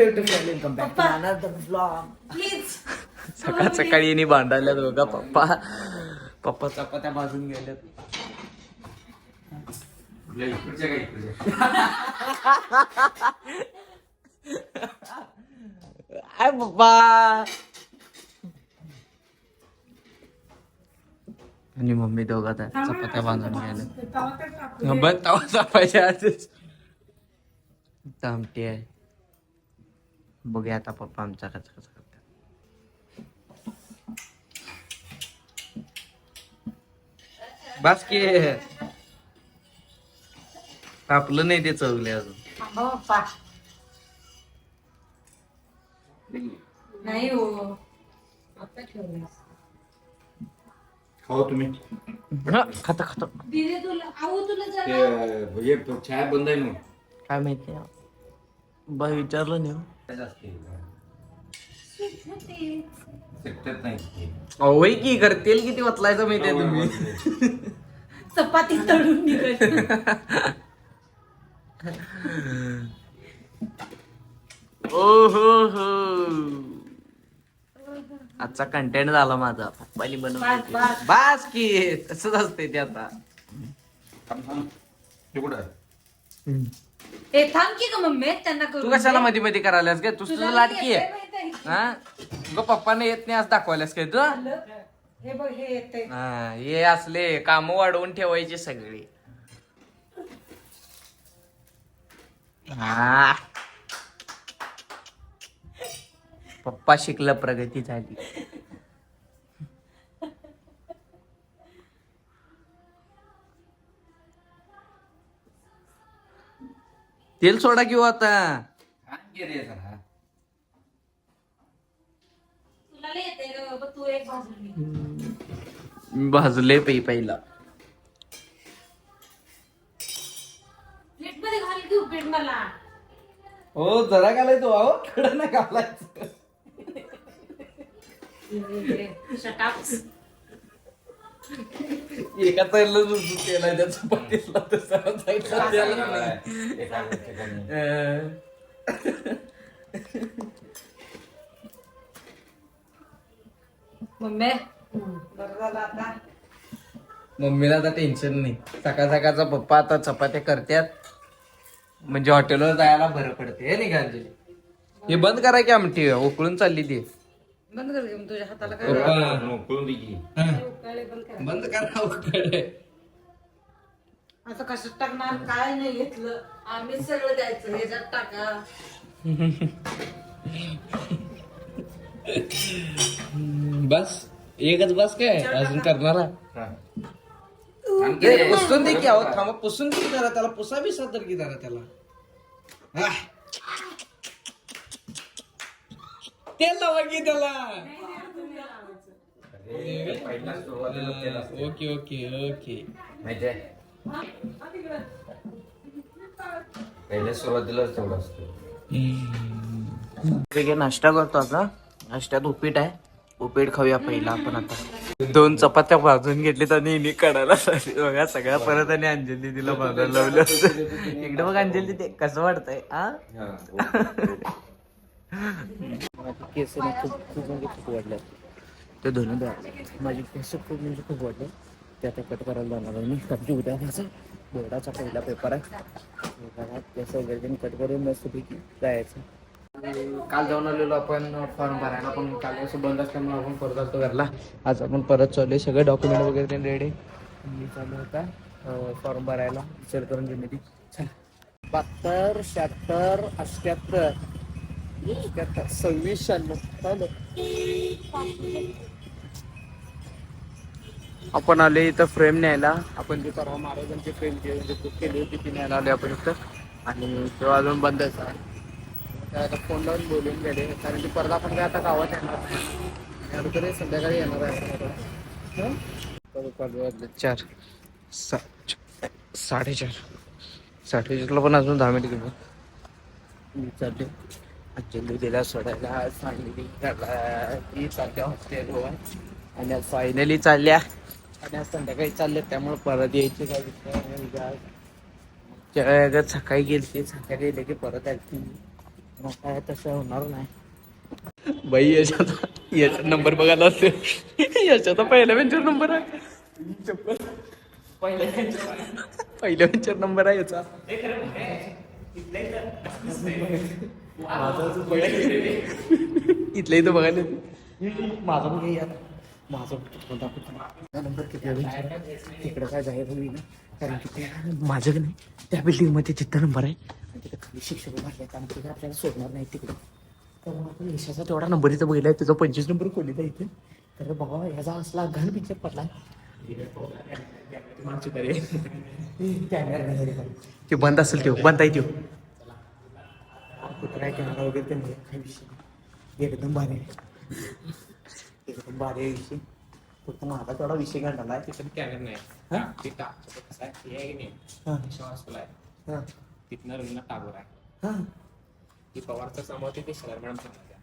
YouTube channel income back blog. Please सकाळ सकाळी यांनी भांडायला दोघा पप्पा चपात्या भाजून गेल्यात. आय पप्पा. आणि मम्मी दोघात चपात्या बांधून गेल्या. बंद तवा चापायच्या आधीच आमटी आहे. बघूया आता पप्पा आमचा कसं कसं करतात. बस की आपलं नाही ते चवले अजून. नाही हो आता ठेवलं. खाओ तुम्ही. खाता खाता दिदे तुला आऊ तुला जरा हे छाया बंद आहे मग काय माहिती बा विचारलं नाही. शकत नाही. अवय की करतील किती वतलायचं माहितीये तुम्ही. चपाती तळून निघत. ओ हो हो आजचा कंटेंट झाला माझा. पप्पानी बनवलं बास की तसंच असते ते आता. ते कुठं आहे? हे थांब की ग मम्मी त्यांना तू करू कशाला मध्ये मध्ये करायलास का? तू तुझं लाटकी आहे आहे. हा. तुझं पप्पाने येत नाही आज दाखवायलास काय तू. हे बघ हे येते. हा हे असले काम वाढवून ठेवायचे सगळे. हा पप्पा शिकलं प्रगती झाली. तेल सोडा घेऊ आता. आणखी रे जरा. तुला लय येते ग बघ तू एक भाजून भाजले पहिला. प्लेट मध्ये घाल की उपीट मला. हो जरा घालायचो अहो खडं नाही घालायचं. शटाप. एका तळलं नुसतं तेल आहे त्याचं पटेला तसं जायचं त्याला नाही. एका ठिकाणी. मम्मी बरं झालं आता. मम्मीला आता टेन्शन नाही. सकाळ सकाळचा पप्पा आता चपात्या करतात म्हणजे हॉटेलवर जायला बरं पडते. हे नाही का अंजली. हे बंद करा की आमटी उकळून चालली ती. बंद कर की मग तुझ्या हाताला काय पप्पा, उकळून दे की. उकाळे बंद कर. बंद करा उकळे. आता कशात टाकणार काय नाही घेतलं आम्ही सगळं द्यायचं ह्याच्यात टाका. बस एकच बस काय अजून करणारा. हा. पुसून दे की अहो थांबा. पुसून दे की जरा त्याला. पुसा बिसा तर की जरा त्याला. हा. तेल लावा की त्याला. अरे, पहिला सुरुवातीला तेल असतं. Okay okay okay. माहिती आहे? पहिल्या सुरुवातीलाच तेवढं असतं. नाश्ता करतो आता. नाश्त्यात उपीट आहे. उपीट खाऊया पहिला आपण आता. 2 चपात्या भाजून घेतली आणि हिने कडायला बघा सगळ्या परत आणि अंजली तिला भाजायला लावलं. इकडे बघ अंजली ते कसं वाटतंय हा. केस खूप खूप म्हणजे खूप वाढले. ते धुणं द्या. माझी केस खूप म्हणजे खूप वाढले. ते आता कट करायला जाणार आहे मी. कारण की उद्या माझा बोर्डाचा पहिला पेपर आहे. केस वगैरे कट करून मस्तपैकी जायचं. काल जाऊन आलेलो आपण फॉर्म भरायला पण काल असं बंद असल्यामुळे आपण परत आलतो घरला. आज आपण परत चालू सगळे डॉक्युमेंट वगैरे रेडी. मी चालू होता फॉर्म भरायला सेल करून घेण्याची. 72 76 78 26 96 आपण आले इथं फ्रेम न्यायला. आपण जी परवा महाराजांची फ्रेम बुक केली होती ती न्यायला आली आपण इथं. आणि तेव्हा अजून बंदच आहे. आता फोन लावून बोलून गेले कारण की परत आपण काय आता गावात येणार नाही. तरी संध्याकाळी येणार आहे. 4 साडेचार 4:30 पण अजून 10 मिनिट गेलो. चालले अंजली दिला सोडायला. सांगली ती चालल्या हॉस्टेलवर आणि आज फायनली चालल्या. आणि आज संध्याकाळी चालले त्यामुळे परत यायची काय विचार. सकाळी गेली ती संध्याकाळी गेले की परत आली ती. मग काय तसं होणार नाही. बाई याचा नंबर बघायला असतो. याच्याचा पहिल्या बेंचवर नंबर आहे. पहिल्या बेंचवर नंबर आहे याचा. इथल्या इथं बघायला माझा पण घे यार. माझा नंबर किती आहे तिकडं काय जायला होईल ना, कारण की ते माझं नाही त्या बिल्डिंगमध्ये जिथं नंबर आहे आणि तिथे खाली शिक्षक भरले आणि तिथे आपल्याला सोडणार नाही तिकडे. तर मग आपण यशाचा तेवढा नंबर इथं बघितला आहे, त्याचा 25 नंबर खोलीचा इथे. तर बाबा ह्याचा असला घन पिक्चर पडला ते बंद असेल ते बंद आहे ते. कुठं काय कॅमेरा वगैरे ते नाही, काही विषय नाही. एकदम भारी आहे, एकदम भारी आहे विषय. फक्त माझा तेवढा विषय काढला आहे. तिथं कॅमेरा नाही. हा? तिथं कसं आहे हे आहे की नाही हां हॉस्पिटल आहे. हां तिथनं रंगला टागोर आहे. हां ती पवारचा समोर तिथे शरद मॅडम सांगतात.